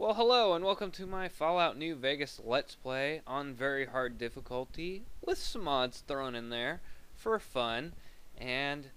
Well, hello and welcome to my Fallout New Vegas Let's Play on very hard difficulty with some mods thrown in there for fun. And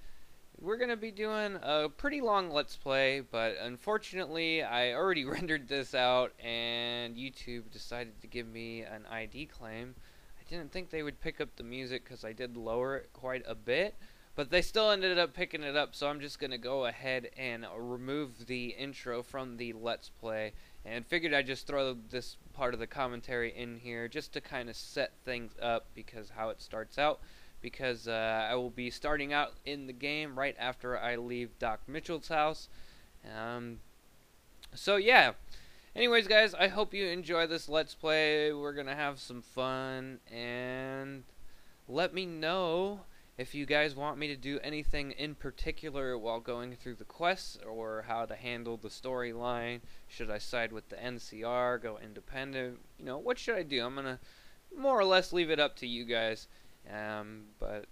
we're going to be doing a pretty long Let's Play, but unfortunately I already rendered this out and YouTube decided to give me an ID claim. I didn't think they would pick up the music because I did lower it quite a bit, but they still ended up picking it up, so I'm just going to go ahead and remove the intro from the Let's Play. And figured I'd just throw this part of the commentary in here just to kind of set things up because how it starts out. Because I will be starting out in the game right after I leave Doc Mitchell's house. So yeah. Anyways, guys, I hope you enjoy this Let's Play. We're going to have some fun. And let me know if you guys want me to do anything in particular while going through the quests, or how to handle the storyline. Should I side with the NCR, go independent? You know, what should I do? I'm gonna more or less leave it up to you guys, but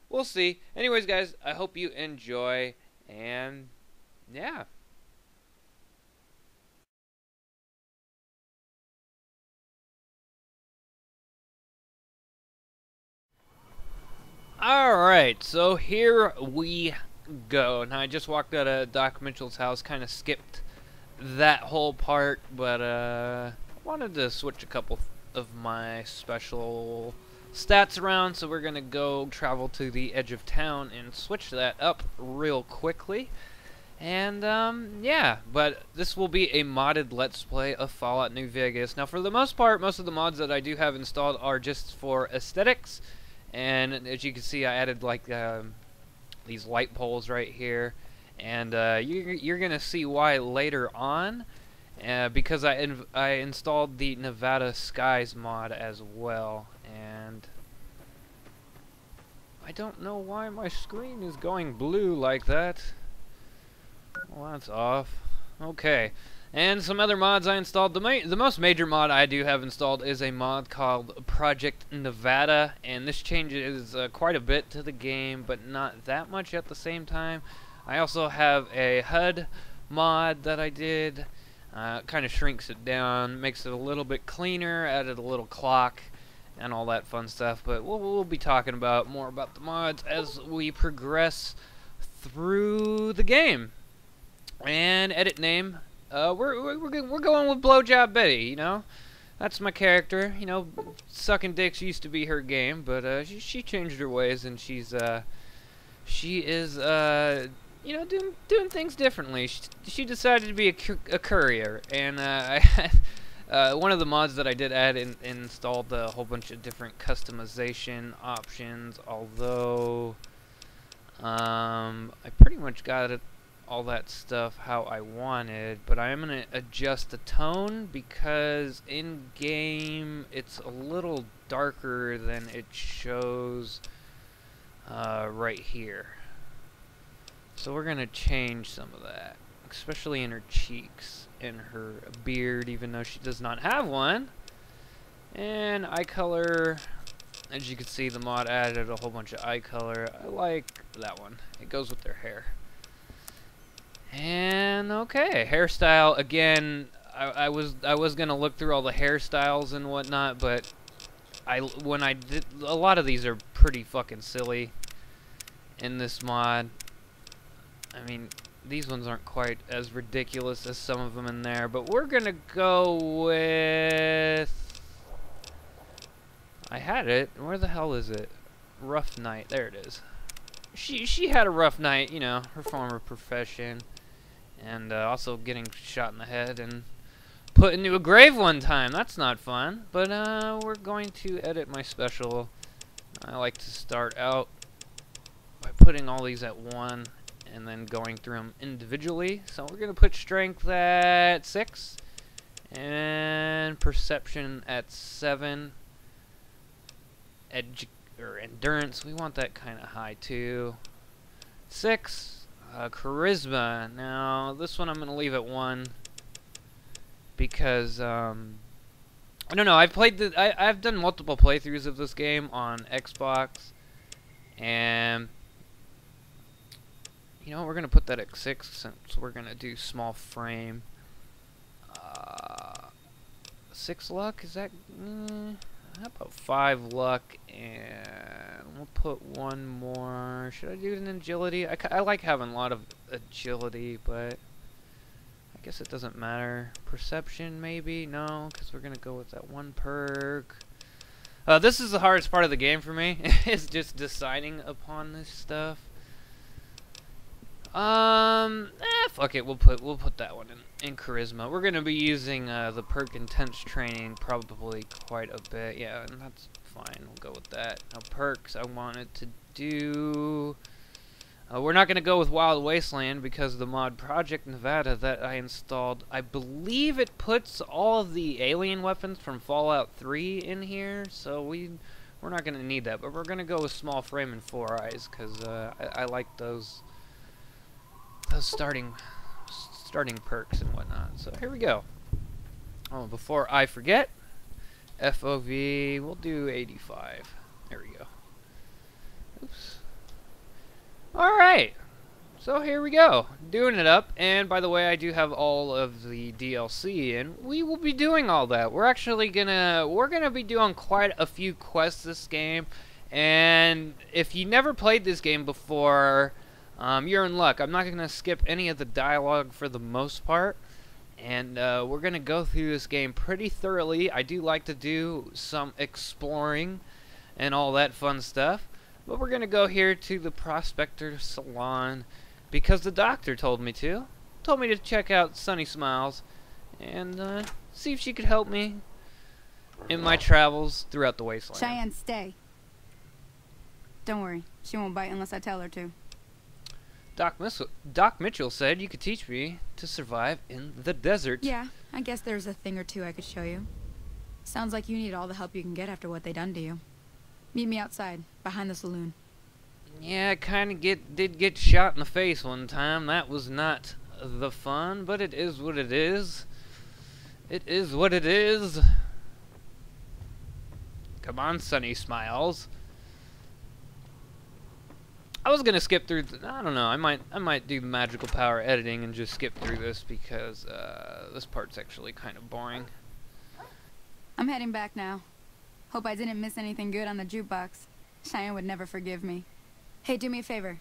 we'll see. Anyways, guys, I hope you enjoy, and yeah. Alright, so here we go. Now, I just walked out of Doc Mitchell's house, kind of skipped that whole part, but I wanted to switch a couple of my special stats around, so we're going to go travel to the edge of town and switch that up real quickly. And, yeah, but this will be a modded Let's Play of Fallout New Vegas. Now, for the most part, most of the mods that I do have installed are just for aesthetics. And as you can see, I added like these light poles right here, and you're gonna see why later on, because I installed the Nevada Skies mod as well, and I don't know why my screen is going blue like that. Well, that's off. Okay. And some other mods I installed. The most major mod I do have installed is a mod called Project Nevada, and this changes quite a bit to the game, but not that much at the same time. I also have a HUD mod that I did. Kind of shrinks it down, makes it a little bit cleaner, added a little clock, and all that fun stuff. But we'll be talking about more about the mods as we progress through the game. And edit name. We're going with Blowjob Betty, you know. That's my character. You know, sucking dicks used to be her game, but she changed her ways, and she is you know, doing things differently. She decided to be a courier, and I had one of the mods that I did add installed a whole bunch of different customization options. Although I pretty much got it. All that stuff how I wanted, but I am going to adjust the tone because in game it's a little darker than it shows right here. So we're going to change some of that, especially in her cheeks and her beard, even though she does not have one. And eye color, as you can see, the mod added a whole bunch of eye color. I like that one. It goes with their hair. And okay, hairstyle again. I was gonna look through all the hairstyles and whatnot, but when I did, a lot of these are pretty fucking silly in this mod. I mean, these ones aren't quite as ridiculous as some of them in there, but we're gonna go with. I had it. Where the hell is it? Rough night. There it is. She had a rough night, you know, her former profession. And also getting shot in the head and put into a grave one time. That's not fun. But we're going to edit my special. I like to start out by putting all these at 1 and then going through them individually. So we're going to put strength at 6 and perception at 7. Endurance, we want that kind of high too. 6. Charisma. Now, this one I'm going to leave at 1 because, I don't know, I've done multiple playthroughs of this game on Xbox, and, you know, we're going to put that at 6 since we're going to do small frame. 6 luck? Is that... how about 5 luck, and we'll put 1 more. Should I do an agility? I like having a lot of agility, but I guess it doesn't matter. Perception, maybe? No, because we're going to go with that 1 perk. This is the hardest part of the game for me, is just deciding upon this stuff. Fuck it, we'll put that one in charisma. We're gonna be using the perk intense training probably quite a bit. Yeah, and that's fine. We'll go with that. Now perks, I wanted to do. We're not gonna go with Wild Wasteland because the mod Project Nevada that I installed, I believe it puts all of the alien weapons from Fallout 3 in here. So we're not gonna need that, but we're gonna go with small frame and 4 eyes because I like those starting perks and whatnot. So here we go. Oh, before I forget, FOV, we'll do 85. There we go. Oops. Alright. So here we go. Doing it up. And by the way, I do have all of the DLC in. We will be doing all that. We're actually gonna be doing quite a few quests this game. And if you never played this game before, you're in luck. I'm not going to skip any of the dialogue for the most part, and we're going to go through this game pretty thoroughly. I do like to do some exploring and all that fun stuff, but we're going to go here to the Prospector Salon because the doctor told me to. Told me to check out Sunny Smiles and see if she could help me in my travels throughout the Wasteland. Cheyenne, stay. Don't worry. She won't bite unless I tell her to. Doc Mitchell said you could teach me to survive in the desert. Yeah, I guess there's a thing or two I could show you. Sounds like you need all the help you can get after what they done to you. Meet me outside, behind the saloon. Yeah, I kind of did get shot in the face one time. That was not the fun, but it is what it is. It is what it is. Come on, Sunny Smiles. I was gonna skip through. I don't know. I might do magical power editing and just skip through this because this part's actually kind of boring. I'm heading back now. Hope I didn't miss anything good on the jukebox. Cheyenne would never forgive me. Hey, do me a favor.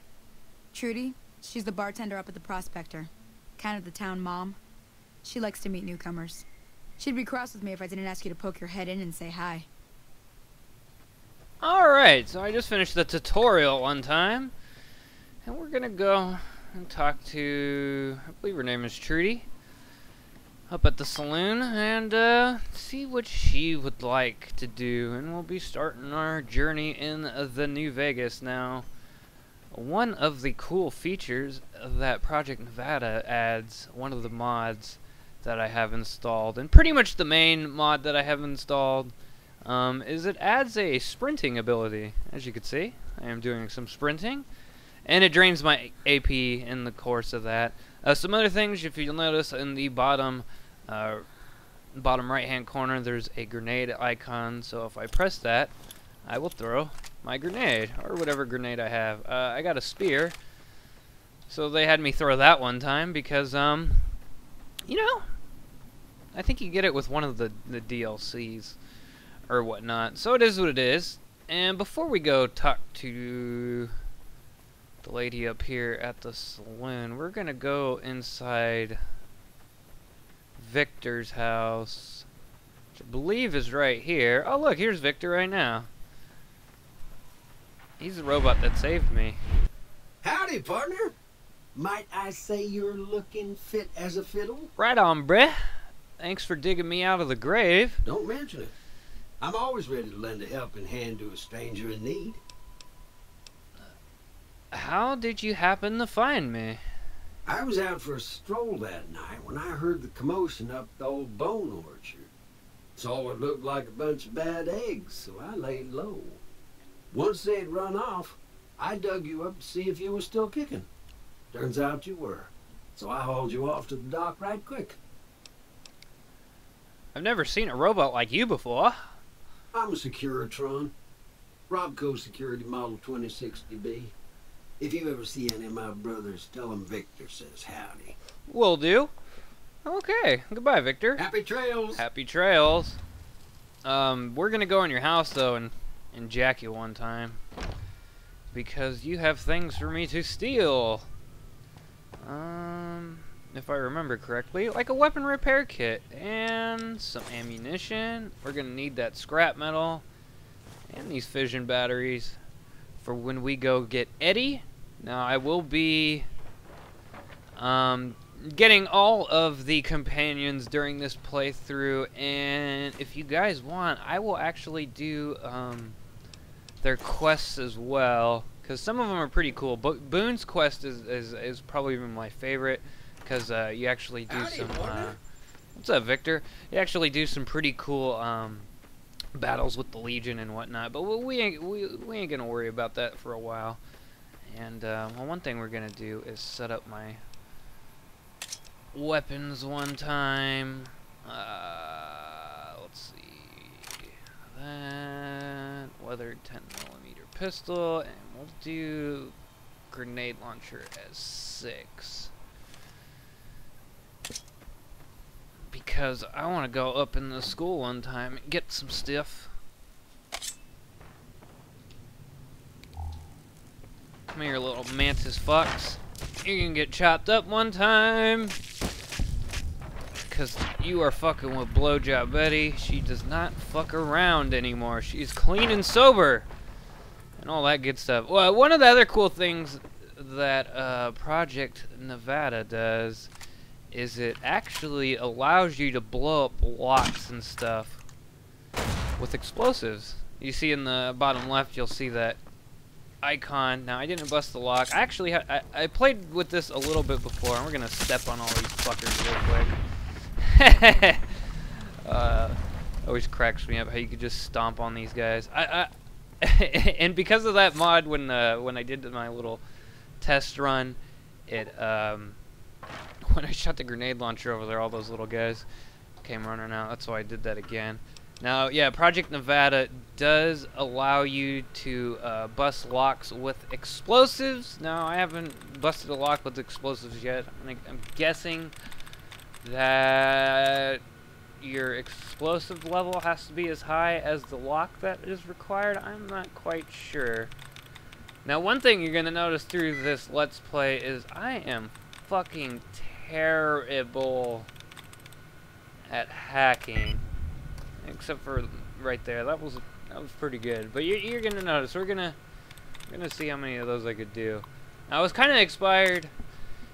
Trudy, she's the bartender up at the Prospector, kind of the town mom. She likes to meet newcomers. She'd be cross with me if I didn't ask you to poke your head in and say hi. Alright, so I just finished the tutorial one time. And we're gonna go and talk to, I believe her name is Trudy, up at the saloon, and see what she would like to do. And we'll be starting our journey in the New Vegas now. One of the cool features that Project Nevada adds, one of the mods that I have installed, and pretty much the main mod that I have installed, is it adds a sprinting ability. As you can see, I am doing some sprinting, and it drains my AP in the course of that. Some other things, if you'll notice in the bottom right hand corner, there's a grenade icon, so if I press that, I will throw my grenade, or whatever grenade I have. I got a spear, so they had me throw that one time because, you know, I think you get it with one of the DLCs or whatnot. So it is what it is. And before we go talk to the lady up here at the saloon, we're gonna go inside Victor's house, which I believe is right here. Oh look, here's Victor right now. He's the robot that saved me. Howdy, partner. Might I say you're looking fit as a fiddle? Right on, bruh. Thanks for digging me out of the grave. Don't mention it. I'm always ready to lend a helping hand to a stranger in need. How did you happen to find me? I was out for a stroll that night when I heard the commotion up the old bone orchard. Saw what looked like a bunch of bad eggs, so I laid low. Once they'd run off, I dug you up to see if you were still kicking. Turns out you were, so I hauled you off to the dock right quick. I've never seen a robot like you before. I'm a Securitron. Robco Security Model 2060B. If you ever see any of my brothers, tell them Victor says howdy. Will do. Okay, goodbye, Victor. Happy trails. Happy trails. We're gonna go in your house though and jack you one time because you have things for me to steal. If I remember correctly, like a weapon repair kit and some ammunition. We're gonna need that scrap metal and these fission batteries for when we go get Eddie. Now I will be getting all of the companions during this playthrough, and if you guys want, I will actually do their quests as well, because some of them are pretty cool. But Boone's quest is probably my favorite, because you actually do some what's up, Victor? You actually do some pretty cool battles with the Legion and whatnot, but we ain't gonna worry about that for a while. And well, one thing we're gonna do is set up my weapons one time. Let's see, that weathered 10mm pistol, and we'll do grenade launcher as 6 because I want to go up in the school one time and get some stuff. Come here, little mantis fucks. You can get chopped up one time. Because you are fucking with Blowjob Betty. She does not fuck around anymore. She's clean and sober. And all that good stuff. Well, one of the other cool things that Project Nevada does is it actually allows you to blow up locks and stuff with explosives. You see in the bottom left, you'll see that icon. Now, I didn't bust the lock. I actually I played with this a little bit before, and we're gonna step on all these fuckers real quick. Always cracks me up how you could just stomp on these guys. And because of that mod, when I did my little test run, it when I shot the grenade launcher over there, all those little guys came running out. That's why I did that again. Now, yeah, Project Nevada does allow you to bust locks with explosives. Now, I haven't busted a lock with explosives yet. I'm guessing that your explosive level has to be as high as the lock that is required. I'm not quite sure. Now, one thing you're going to notice through this Let's Play is I am fucking terrible at hacking. Except for right there, that was pretty good. But you're gonna notice we're gonna see how many of those I could do. I was kind of inspired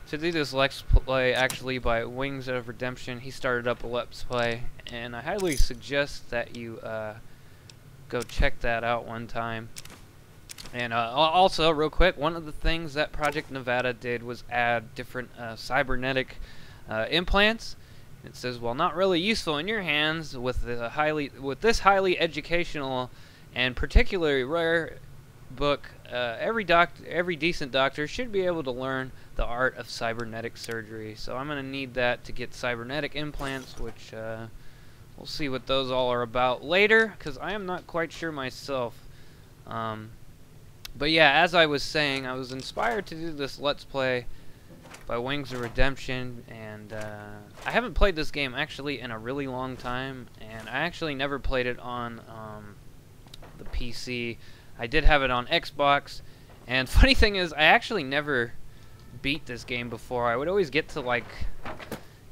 to do this Let's Play actually by Wings of Redemption. He started up a Let's Play, and I highly suggest that you go check that out one time. And also, real quick, one of the things that Project Nevada did was add different cybernetic implants. It says, while not really useful in your hands, with this highly educational and particularly rare book, every decent doctor should be able to learn the art of cybernetic surgery. So I'm going to need that to get cybernetic implants, which we'll see what those all are about later, because I am not quite sure myself. But yeah, as I was saying, I was inspired to do this Let's Play by Wings of Redemption, and I haven't played this game actually in a really long time, and I actually never played it on the PC. I did have it on Xbox, and funny thing is, I actually never beat this game before. I would always get to, like,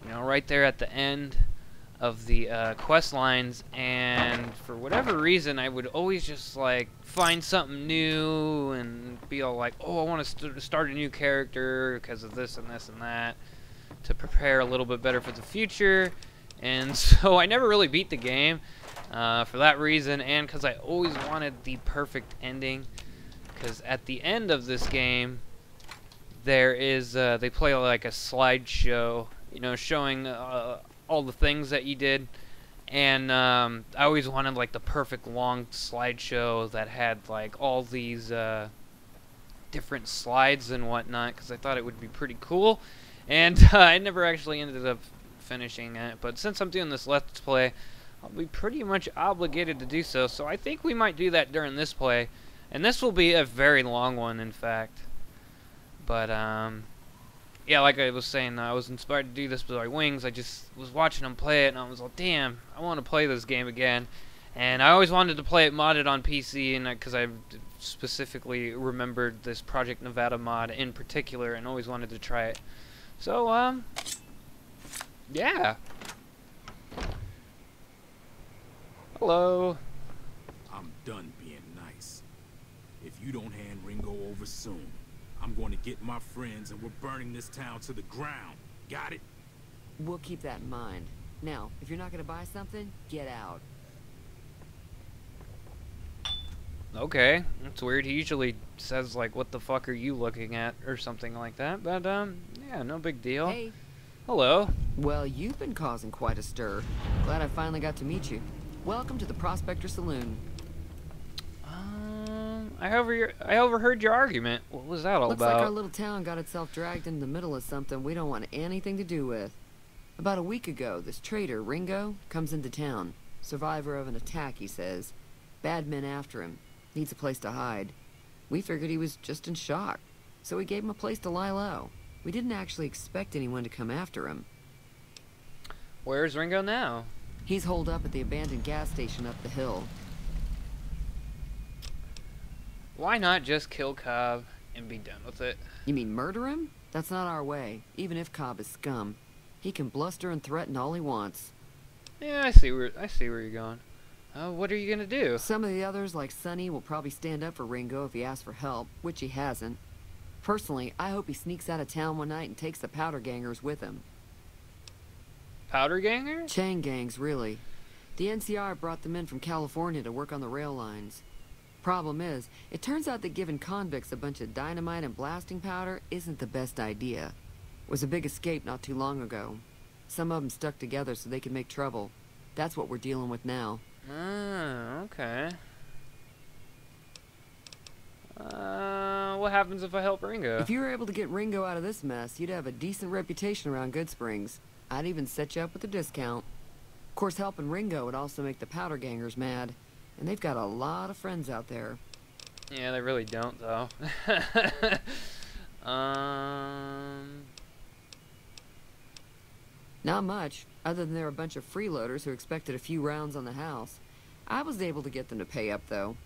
you know, right there at the end of the quest lines, and for whatever reason, I would always just, like, find something new and be all like, oh, I want to start a new character because of this and this and that to prepare a little bit better for the future. And so I never really beat the game for that reason, and because I always wanted the perfect ending, because at the end of this game there is they play like a slideshow, you know, showing all the things that you did. And I always wanted like the perfect long slideshow that had like all these different slides and whatnot, because I thought it would be pretty cool. And I never actually ended up finishing it. But since I'm doing this Let's Play, I'll be pretty much obligated to do so. So I think we might do that during this play. And this will be a very long one, in fact. But yeah, like I was saying, I was inspired to do this by Wings. I just was watching him play it, and I was like, damn, I want to play this game again. And I always wanted to play it modded on PC, and because I specifically remembered this Project Nevada mod in particular, and always wanted to try it. So, yeah. Hello. I'm done being nice. If you don't hand Ringo over soon, I'm going to get my friends and we're burning this town to the ground. Got it? We'll keep that in mind. Now, if you're not going to buy something, get out. Okay, that's weird. He usually says, like, what the fuck are you looking at, or something like that. But, yeah, no big deal. Hey. Hello. Well, you've been causing quite a stir. Glad I finally got to meet you. Welcome to the Prospector Saloon. I overheard your argument. What was that all Looks about? like our little town got itself dragged into the middle of something we don't want anything to do with. About a week ago, this traitor, Ringo, comes into town. Survivor of an attack, he says. Bad men after him. Needs a place to hide. We figured he was just in shock, so we gave him a place to lie low. We didn't actually expect anyone to come after him. Where's Ringo now? He's holed up at the abandoned gas station up the hill. Why not just kill Cobb and be done with it? You mean murder him? That's not our way, even if Cobb is scum. He can bluster and threaten all he wants. Yeah, I see where you're going. What are you gonna do? Some of the others, like Sonny, will probably stand up for Ringo if he asks for help, which he hasn't. Personally, I hope he sneaks out of town one night and takes the powder gangers with him. Powder ganger? Chain gangs, really. The NCR brought them in from California to work on the rail lines. Problem is, it turns out that giving convicts a bunch of dynamite and blasting powder isn't the best idea. It was a big escape not too long ago. Some of them stuck together so they could make trouble. That's what we're dealing with now. Ah, okay. What happens if I help Ringo? If you were able to get Ringo out of this mess, you'd have a decent reputation around Goodsprings. I'd even set you up with a discount. Of course, helping Ringo would also make the powder gangers mad. And they've got a lot of friends out there. Yeah, they really don't, though. Not much, other than they're a bunch of freeloaders who expected a few rounds on the house. I was able to get them to pay up, though.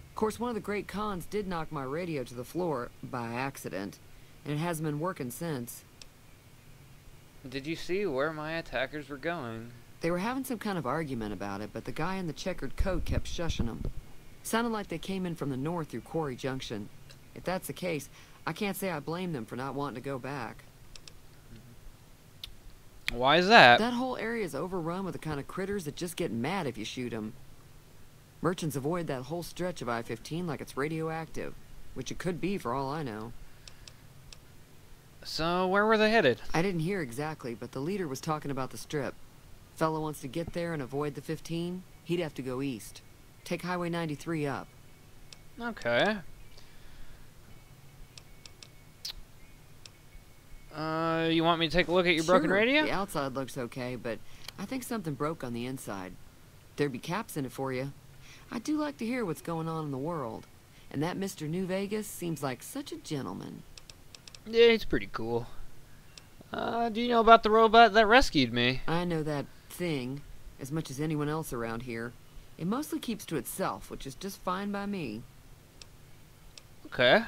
Of course, one of the great cons did knock my radio to the floor, by accident, and it hasn't been working since. Did you see where my attackers were going? They were having some kind of argument about it, but the guy in the checkered coat kept shushing them. Sounded like they came in from the north through Quarry Junction. If that's the case, I can't say I blame them for not wanting to go back. Why is that? That whole area is overrun with the kind of critters that just get mad if you shoot them. Merchants avoid that whole stretch of I-15 like it's radioactive, which it could be for all I know. So, where were they headed? I didn't hear exactly, but the leader was talking about the strip. Fellow wants to get there and avoid the 15, he'd have to go east. Take Highway 93 up. Okay. You want me to take a look at your broken radio? The outside looks okay, but I think something broke on the inside. There'd be caps in it for you. I do like to hear what's going on in the world. And that Mr. New Vegas seems like such a gentleman. Yeah, he's pretty cool. Do you know about the robot that rescued me? I know that thing as much as anyone else around here. It mostly keeps to itself, which is just fine by me. Okay.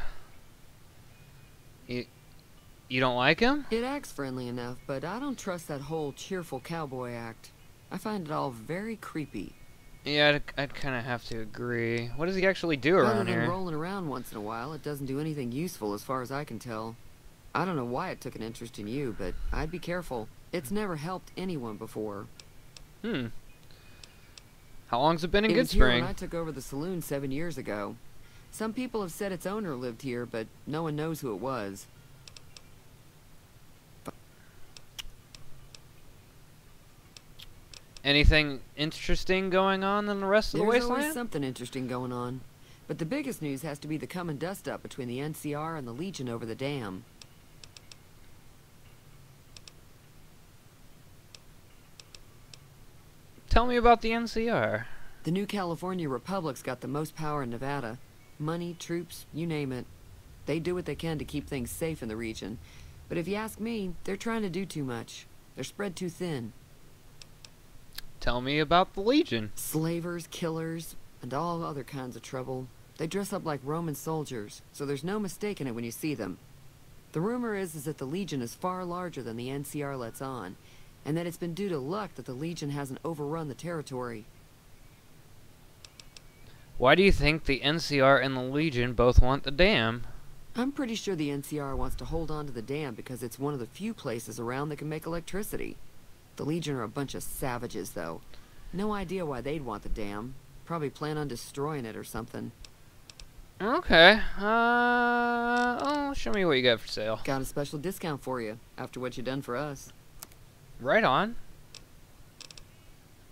You don't like him? It acts friendly enough, but I don't trust that whole cheerful cowboy act. I find it all very creepy. Yeah, I'd kind of have to agree. What does he actually do around Other than here? rolling around once in a while, it doesn't do anything useful as far as I can tell. I don't know why it took an interest in you, but I'd be careful. It's never helped anyone before. How long's it been in It was here when Goodspring? I took over the saloon 7 years ago. Some people have said its owner lived here, but no one knows who it was. Anything interesting going on in the rest of the There's always Wasteland? something interesting going on. But the biggest news has to be the coming dust-up between the NCR and the Legion over the dam. Tell me about the NCR. The new California Republic's got the most power in Nevada. Money, troops, you name it. They do what they can to keep things safe in the region. But if you ask me, they're trying to do too much. They're spread too thin. Tell me about the Legion. Slavers, killers, and all other kinds of trouble. They dress up like Roman soldiers, so there's no mistaking it when you see them. The rumor is that the Legion is far larger than the NCR lets on, and that it's been due to luck that the Legion hasn't overrun the territory. Why do you think the NCR and the Legion both want the dam? I'm pretty sure the NCR wants to hold on to the dam because it's one of the few places around that can make electricity. The Legion are a bunch of savages, though. No idea why they'd want the dam. Probably plan on destroying it or something. Okay. Oh, show me what you got for sale. Got a special discount for you, after what you done for us. Right on.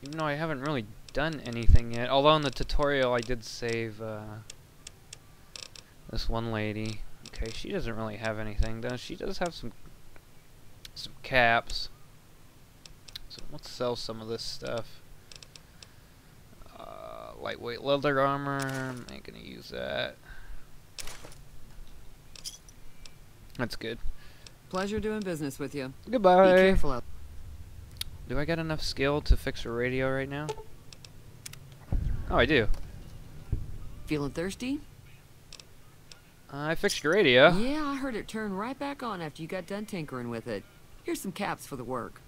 Even though I haven't really done anything yet. Although in the tutorial I did save this one lady. Okay, she doesn't really have anything, though. She does have some caps. So let's sell some of this stuff. Lightweight leather armor. Ain't gonna use that. That's good. Pleasure doing business with you. Goodbye. Be careful out. Do I got enough skill to fix a radio right now? Oh, I do. Feeling thirsty? I fixed your radio. Yeah, I heard it turn right back on after you got done tinkering with it. Here's some caps for the work.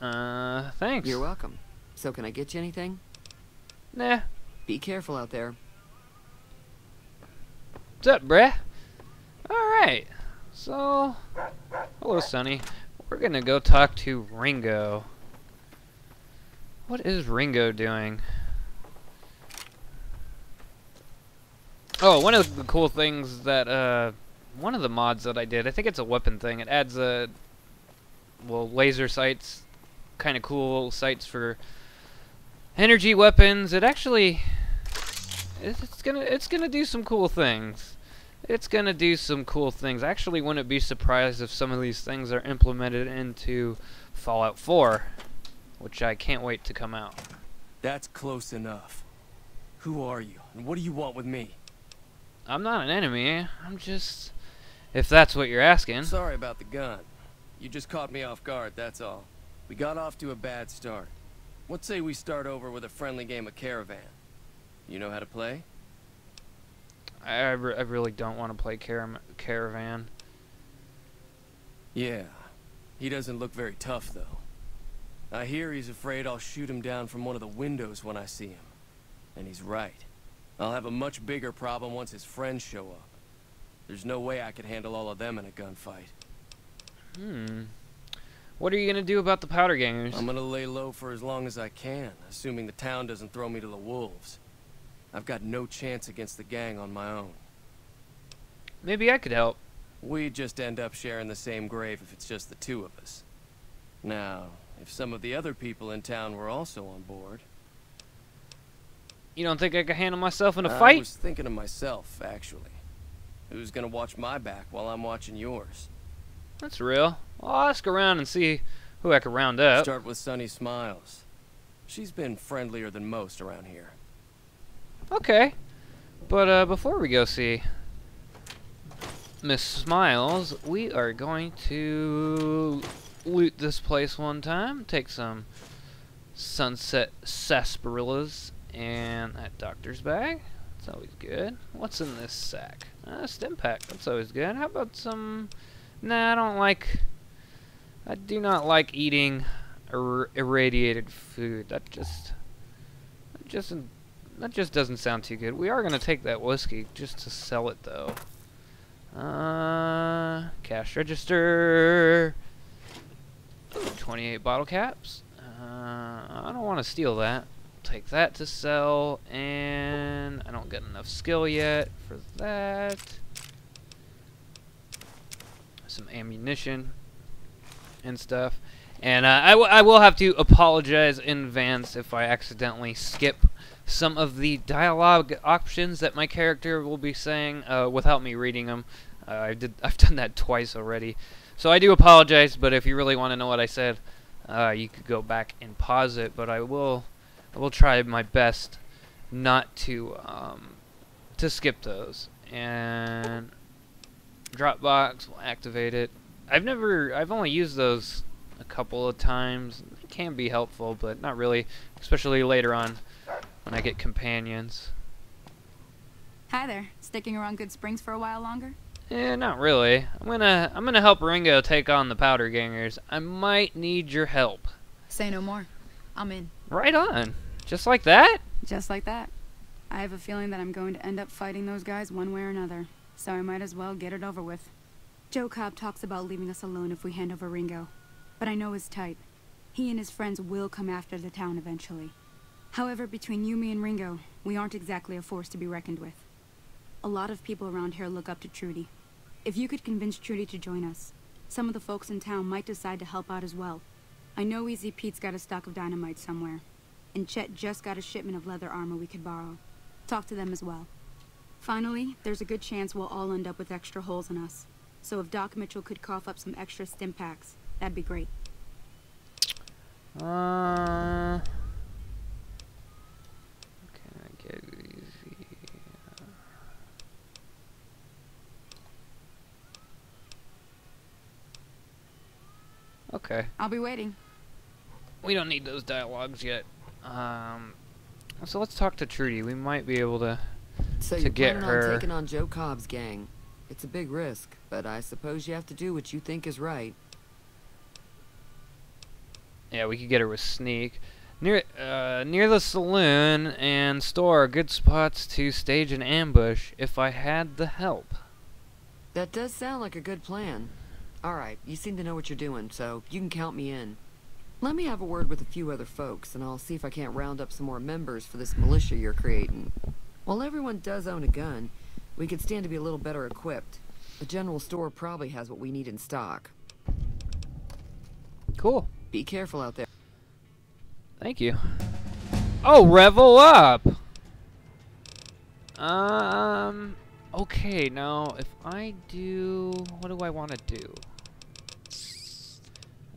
Thanks. You're welcome. So can I get you anything? Nah. Be careful out there. What's up, bruh? Alright. So, hello, Sonny. We're gonna go talk to Ringo. What is Ringo doing? Oh, one of the cool things that, one of the mods that I did, I think it's a weapon thing. It adds well, laser sights, kind of cool sights for energy weapons. It actually, it's gonna do some cool things. It's gonna do some cool things. I actually wouldn't be surprised if some of these things are implemented into Fallout 4, which I can't wait to come out. That's close enough. Who are you, and what do you want with me? I'm not an enemy. I'm just, if that's what you're asking. Sorry about the gun. You just caught me off guard, that's all. We got off to a bad start. What say we start over with a friendly game of Caravan? You know how to play? I really don't want to play Caravan. Yeah. He doesn't look very tough, though. I hear he's afraid I'll shoot him down from one of the windows when I see him. And he's right. I'll have a much bigger problem once his friends show up. There's no way I could handle all of them in a gunfight. What are you gonna do about the powder gangers? I'm gonna lay low for as long as I can, assuming the town doesn't throw me to the wolves. I've got no chance against the gang on my own. Maybe I could help. We'd just end up sharing the same grave if it's just the two of us. Now, if some of the other people in town were also on board... You don't think I could handle myself in a I fight? was thinking of myself, actually. Who's gonna watch my back while I'm watching yours? That's real. I'll ask around and see who I can round up. Start with Sunny Smiles. She's been friendlier than most around here. Okay. But before we go see Miss Smiles, we are going to loot this place one time. Take some sunset sarsaparillas and that doctor's bag. That's always good. What's in this sack? Stim pack. That's always good. How about some... Nah, I do not like eating irradiated food. That just doesn't sound too good. We are gonna take that whiskey just to sell it, though. Cash register. Ooh, 28 bottle caps. I don't want to steal that. Take that to sell, and I don't get enough skill yet for that. Some ammunition and stuff. And I will have to apologize in advance if I accidentally skip some of the dialogue options that my character will be saying without me reading them. I've done that twice already. So I do apologize, but if you really want to know what I said, you could go back and pause it, but I will try my best not to skip those. And drop box. We'll activate it. I've only used those a couple of times. It can be helpful, but not really, especially later on when I get companions. Hi there. Sticking around Goodsprings for a while longer? Not really. I'm gonna help Ringo take on the powder gangers. I might need your help. Say no more. I'm in. Right on. Just like that? Just like that. I have a feeling that I'm going to end up fighting those guys one way or another, so I might as well get it over with. Joe Cobb talks about leaving us alone if we hand over Ringo, but I know his type. He and his friends will come after the town eventually. However, between you, me, and Ringo, we aren't exactly a force to be reckoned with. A lot of people around here look up to Trudy. If you could convince Trudy to join us, some of the folks in town might decide to help out as well. I know Easy Pete's got a stock of dynamite somewhere, and Chet just got a shipment of leather armor we could borrow. Talk to them as well. Finally, there's a good chance we'll all end up with extra holes in us. So if Doc Mitchell could cough up some extra stim packs, that'd be great. Can I get easy? Okay. I'll be waiting. We don't need those dialogues yet. So let's talk to Trudy. We might be able to So you're get planning her. on taking on Joe Cobb's gang. It's a big risk, but I suppose you have to do what you think is right. Yeah, we could get her with sneak. Near the saloon and store are good spots to stage an ambush if I had the help. That does sound like a good plan. Alright, you seem to know what you're doing, so you can count me in. Let me have a word with a few other folks, and I'll see if I can't round up some more members for this militia you're creating. While everyone does own a gun, we could stand to be a little better equipped. The general store probably has what we need in stock. Cool. Be careful out there. Thank you. Oh, revel up! Okay, now, if I do... What do I want to do?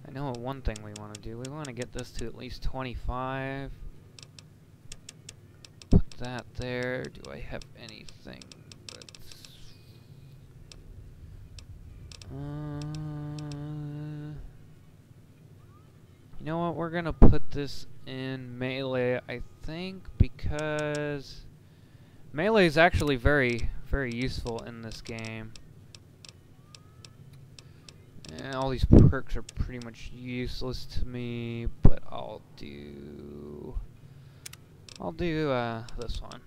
I know one thing we want to do. We want to get this to at least 25. Put that there. Do I have anything that's... You know what? We're going to put this in melee, I think, because melee is actually very, very useful in this game. And all these perks are pretty much useless to me, but I'll do this one.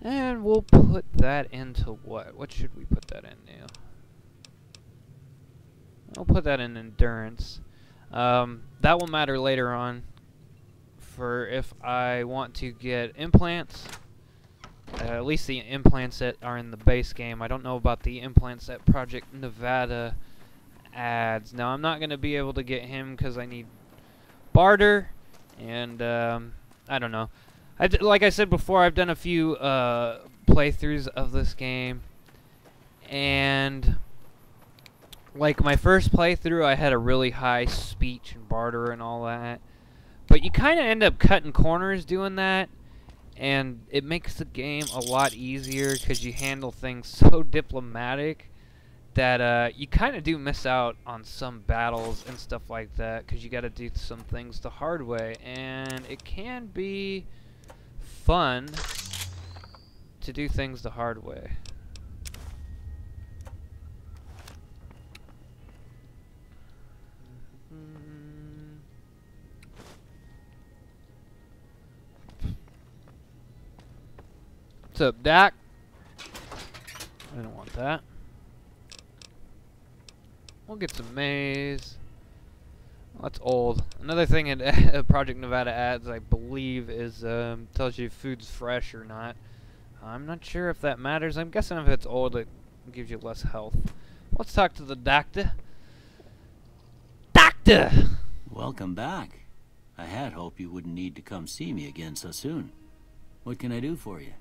And we'll put that into what? What should we put that in now? I'll put that in endurance. That will matter later on for if I want to get implants. At least the implants that are in the base game. I don't know about the implants that Project Nevada adds. Now, I'm not going to be able to get him because I need barter, and I don't know. Like I said before, I've done a few playthroughs of this game, and like my first playthrough, I had a really high speech and barter and all that, but you kind of end up cutting corners doing that. And it makes the game a lot easier because you handle things so diplomatic that you kind of do miss out on some battles and stuff like that because you got to do some things the hard way. And it can be fun to do things the hard way. What's up, Doc? I don't want that. We'll get some maize. Well, that's old. Another thing that Project Nevada adds, I believe, is tells you if food's fresh or not. I'm not sure if that matters. I'm guessing if it's old, it gives you less health. Let's talk to the doctor. Doctor! Welcome back. I had hoped you wouldn't need to come see me again so soon. What can I do for you?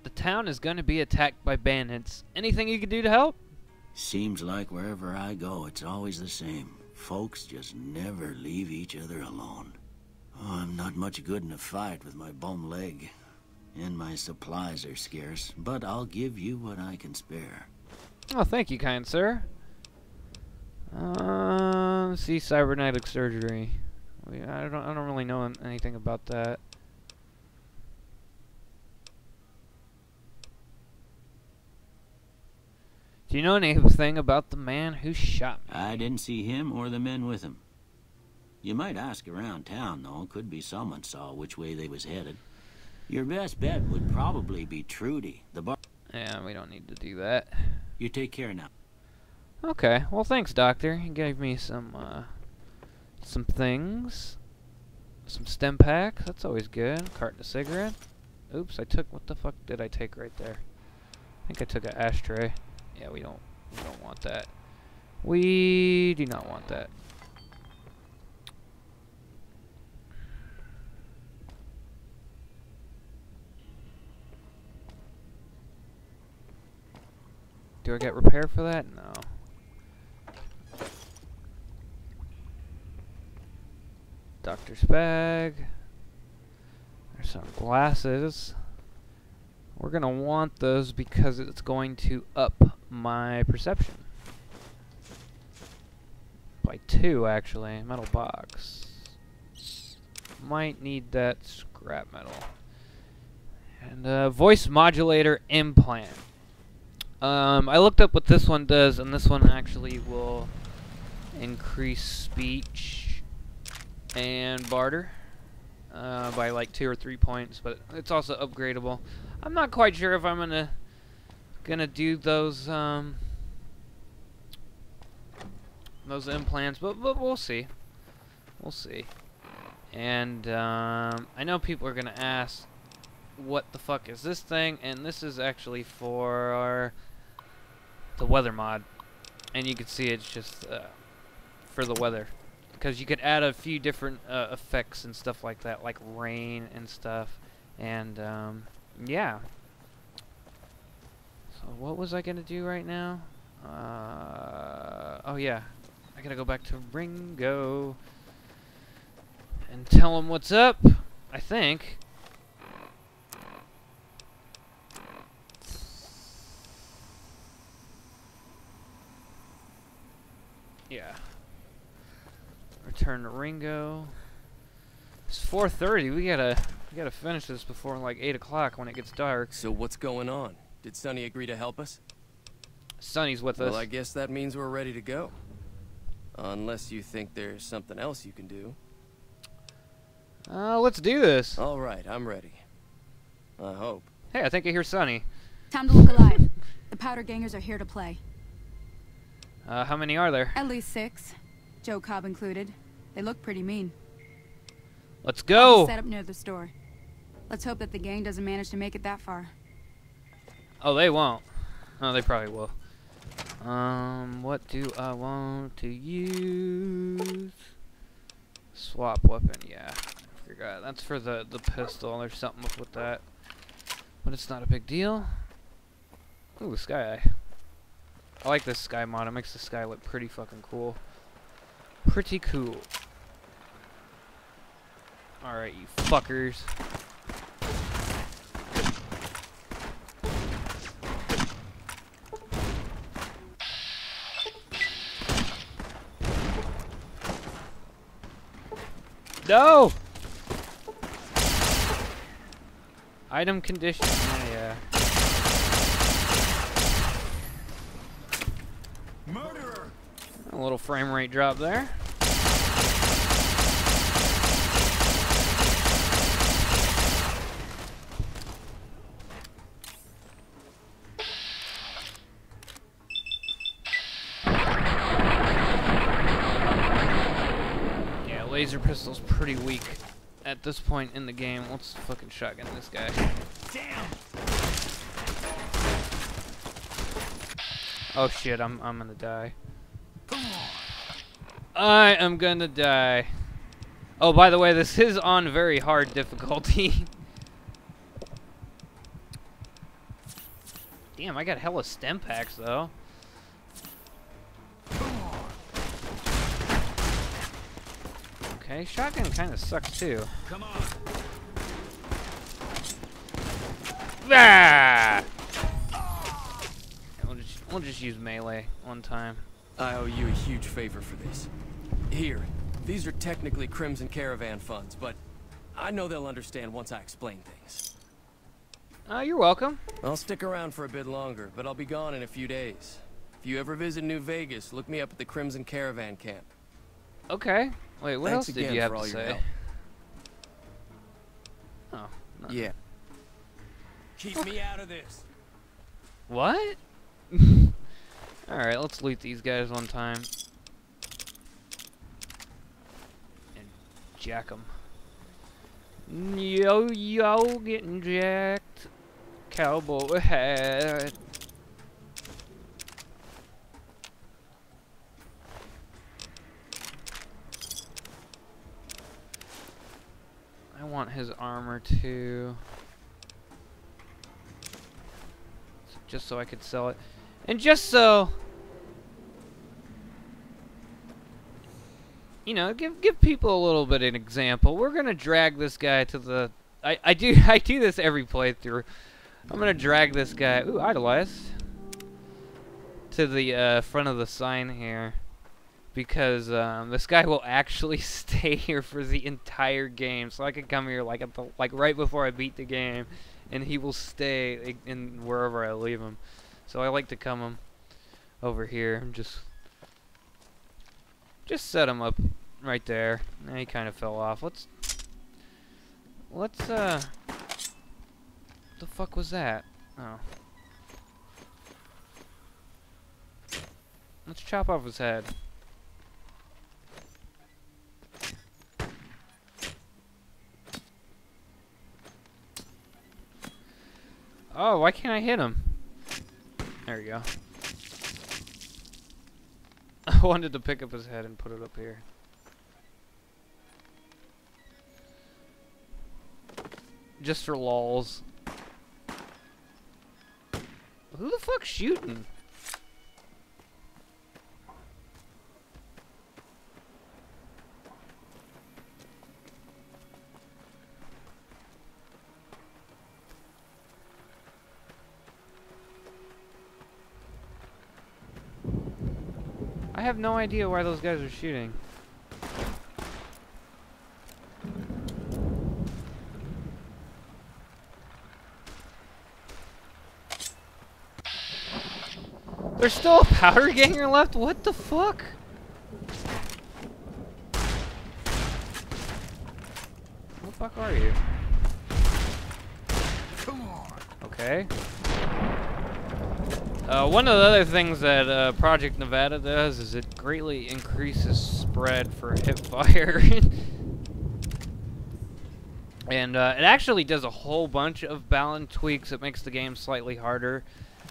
The town is going to be attacked by bandits. Anything you could do to help? Seems like wherever I go, it's always the same. Folks just never leave each other alone. Oh, I'm not much good in a fight with my bum leg. and my supplies are scarce, but I'll give you what I can spare. Oh, thank you, kind sir. See, cybernetic surgery. I don't really know anything about that. Do you know anything about the man who shot me? I didn't see him or the men with him. You might ask around town, though. Could be someone saw which way they was headed. Your best bet would probably be Trudy, the bar. Yeah, we don't need to do that. You take care now. Okay, well thanks, Doctor. You gave me some things. Some stem packs, that's always good. Carton of cigarette. Oops, what the fuck did I take right there? I think I took an ashtray. Yeah, we don't want that. We do not want that. Do I get repair for that? No. Doctor's bag. There's some glasses. We're gonna want those because it's going to up my perception. By 2, actually. Metal box. Might need that scrap metal. And voice modulator implant. I looked up what this one does, and this one actually will increase speech and barter by like 2 or 3 points, but it's also upgradable. I'm not quite sure if I'm gonna do those implants, but we'll see. We'll see. And I know people are gonna ask, what the fuck is this thing? And this is actually for the weather mod, and you can see it's just for the weather, because you could add a few different effects and stuff like that, like rain and stuff. And yeah. So what was I gonna do right now? Oh yeah, I gotta go back to Ringo and tell him what's up, I think. Yeah. Return to Ringo. It's 4:30. We gotta finish this before like 8 o'clock when it gets dark. So what's going on? Did Sonny agree to help us? Sonny's with us. Well, I guess that means we're ready to go. Unless you think there's something else you can do. Let's do this. All right, I'm ready. I hope. Hey, I think I hear Sonny. Time to look alive. The powder gangers are here to play. How many are there? At least 6. Joe Cobb included. They look pretty mean. Let's go! Set up near the store. Let's hope that the gang doesn't manage to make it that far. Oh, they won't. Oh, they probably will. What do I want to use? Swap weapon, yeah. I forgot. That's for the pistol. There's something up with that. But it's not a big deal. Ooh, sky eye. I like this sky mod. It makes the sky look pretty fucking cool. Pretty cool. Alright, you fuckers. No! Item condition. Yeah. Murderer! A little frame rate drop there. Yeah, laser pistol's pretty weak at this point in the game. Let's fucking shotgun this guy. Damn! Oh shit, I'm gonna die. I am gonna die. Oh, by the way, this is on very hard difficulty. Damn, I got hella stem packs though. Okay, shotgun kind of sucks too. Come on! Ah! We'll just use melee one time. I owe you a huge favor for this. Here, these are technically Crimson Caravan funds, but I know they'll understand once I explain things. You're welcome. I'll stick around for a bit longer, but I'll be gone in a few days. If you ever visit New Vegas, look me up at the Crimson Caravan camp. Okay. Wait, what else Thanks did again you have for to all your say? help. Oh. No. Yeah. Keep me out of this. What? Alright, let's loot these guys one time. And jack them. Yo, yo, getting jacked. Cowboy hat. I want his armor too. Just so I could sell it. And just so, you know, give people a little bit of an example. We're gonna drag this guy to the. I do this every playthrough. I'm gonna drag this guy. Ooh, idolized. To the front of the sign here, because this guy will actually stay here for the entire game. So I can come here like at the, right before I beat the game, and he will stay in wherever I leave him. So I like to come over here and just set him up right there. Now he kind of fell off. Let's what the fuck was that? Oh. Let's chop off his head. Oh, why can't I hit him? There we go. I wanted to pick up his head and put it up here. Just for lols. Who the fuck's shooting? I have no idea why those guys are shooting. There's still a powder ganger left? What the fuck? What the fuck are you? Come on. Okay. One of the other things that Project Nevada does is it greatly increases spread for hipfire. And it actually does a whole bunch of balance tweaks. It makes the game slightly harder.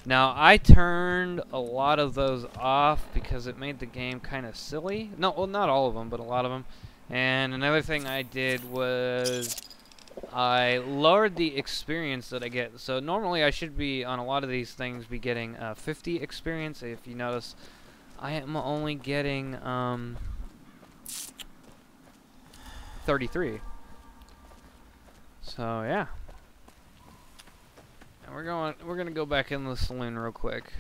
Now, I turned a lot of those off because it made the game kind of silly. No, well, not all of them, but a lot of them. And another thing I did was I lowered the experience that I get. So normally I should be, on a lot of these things, be getting 50 experience. If you notice, I am only getting 33. So yeah. And we're gonna go back in the saloon real quick.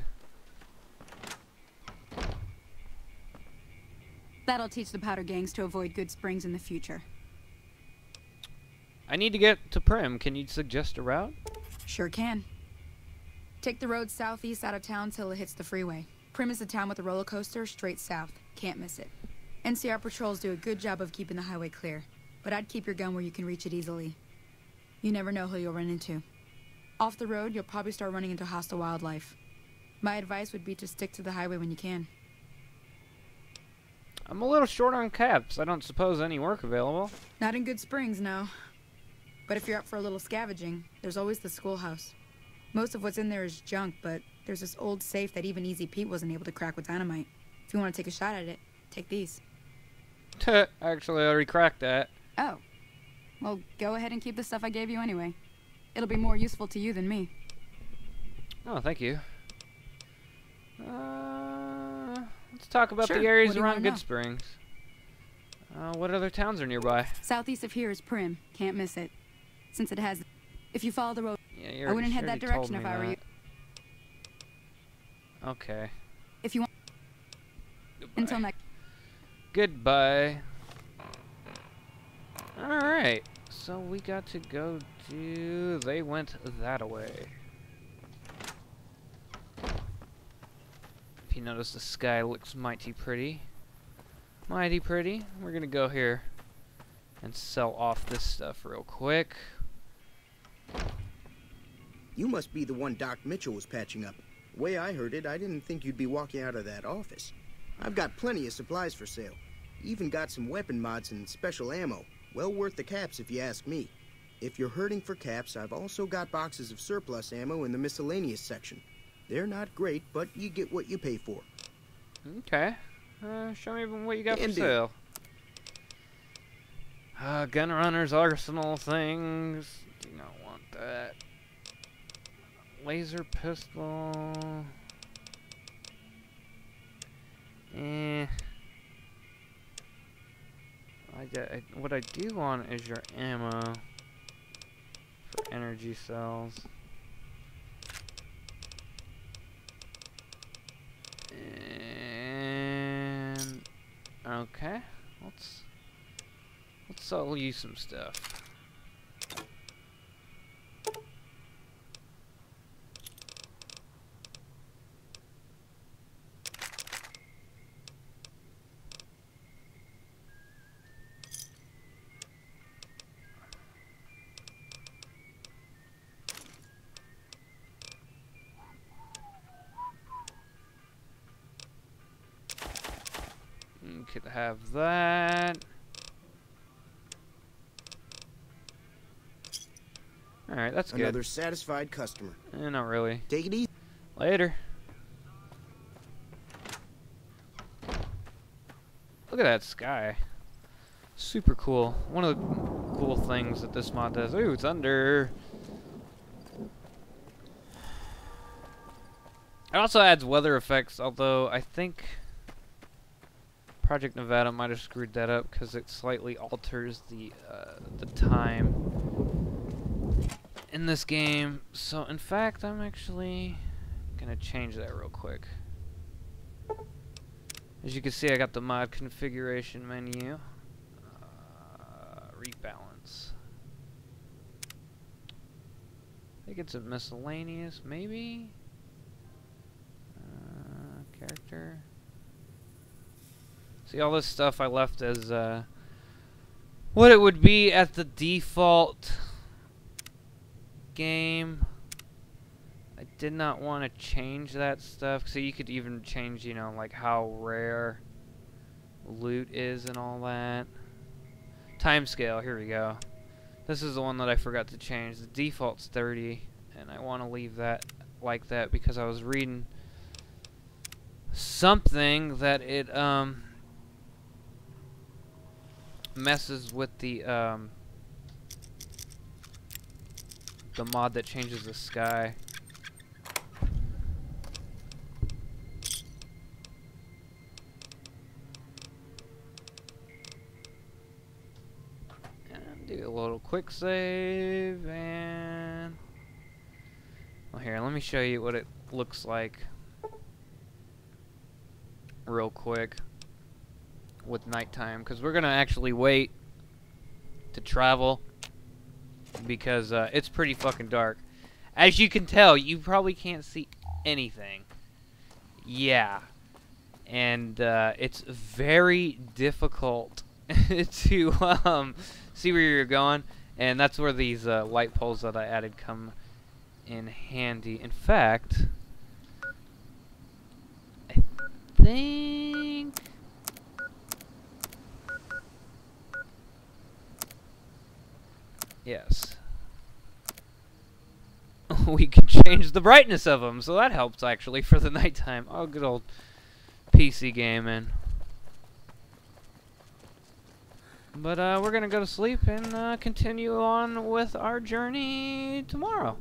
That'll teach the powder gangs to avoid Goodsprings in the future. I need to get to Prim. Can you suggest a route? Sure can. Take the road southeast out of town till it hits the freeway. Prim is the town with the roller coaster straight south. Can't miss it. NCR patrols do a good job of keeping the highway clear, but I'd keep your gun where you can reach it easily. You never know who you'll run into. Off the road, you'll probably start running into hostile wildlife. My advice would be to stick to the highway when you can. I'm a little short on caps. I don't suppose any work available. Not in Goodsprings, no. But if you're up for a little scavenging, there's always the schoolhouse. Most of what's in there is junk, but there's this old safe that even Easy Pete wasn't able to crack with dynamite. If you want to take a shot at it, take these. Actually, I already cracked that. Oh. Well, go ahead and keep the stuff I gave you anyway. It'll be more useful to you than me. Oh, thank you. Let's talk about Sure. the areas What do you around wanna know? Goodsprings. What other towns are nearby? Southeast of here is Prim. Can't miss it. Since it has If you follow the road, Yeah, I wouldn't head that direction if I were you. Okay. If you want. Goodbye. Until next. Goodbye. Alright. So we got to go to... They went that way. If you notice, the sky looks mighty pretty. Mighty pretty. We're gonna go here and sell off this stuff real quick. You must be the one Doc Mitchell was patching up. The way I heard it, I didn't think you'd be walking out of that office. I've got plenty of supplies for sale. Even got some weapon mods and special ammo. Well worth the caps if you ask me. If you're hurting for caps, I've also got boxes of surplus ammo in the miscellaneous section. They're not great, but you get what you pay for. Okay. Show me what you got for sale. Gun runners, arsenal things. Do not want that. Laser pistol. What I do want is your ammo for energy cells. And okay, let's sell you some stuff. Could have that. Alright, that's good. Another satisfied customer. Not really. Take it easy. Later. Look at that sky. Super cool. One of the cool things that this mod does. Ooh, thunder. It also adds weather effects, although I think Project Nevada might have screwed that up because it slightly alters the time in this game. So in fact, I'm actually gonna change that real quick. As you can see, I got the mod configuration menu. Rebalance. I think it's a miscellaneous, maybe. Character. See, all this stuff I left as what it would be at the default game. I did not want to change that stuff. So you could even change, you know, like how rare loot is and all that. Timescale, here we go. This is the one that I forgot to change. The default's 30, and I want to leave that like that because I was reading something that it messes with the mod that changes the sky. And do a little quick save and well, here, let me show you what it looks like real quick with nighttime, because we're gonna actually wait to travel because it's pretty fucking dark. As you can tell, you probably can't see anything. Yeah, and it's very difficult to see where you're going, and that's where these light poles that I added come in handy. In fact, I think yes. We can change the brightness of them, so that helps actually for the nighttime. Oh, good old PC gaming. But we're gonna go to sleep and continue on with our journey tomorrow.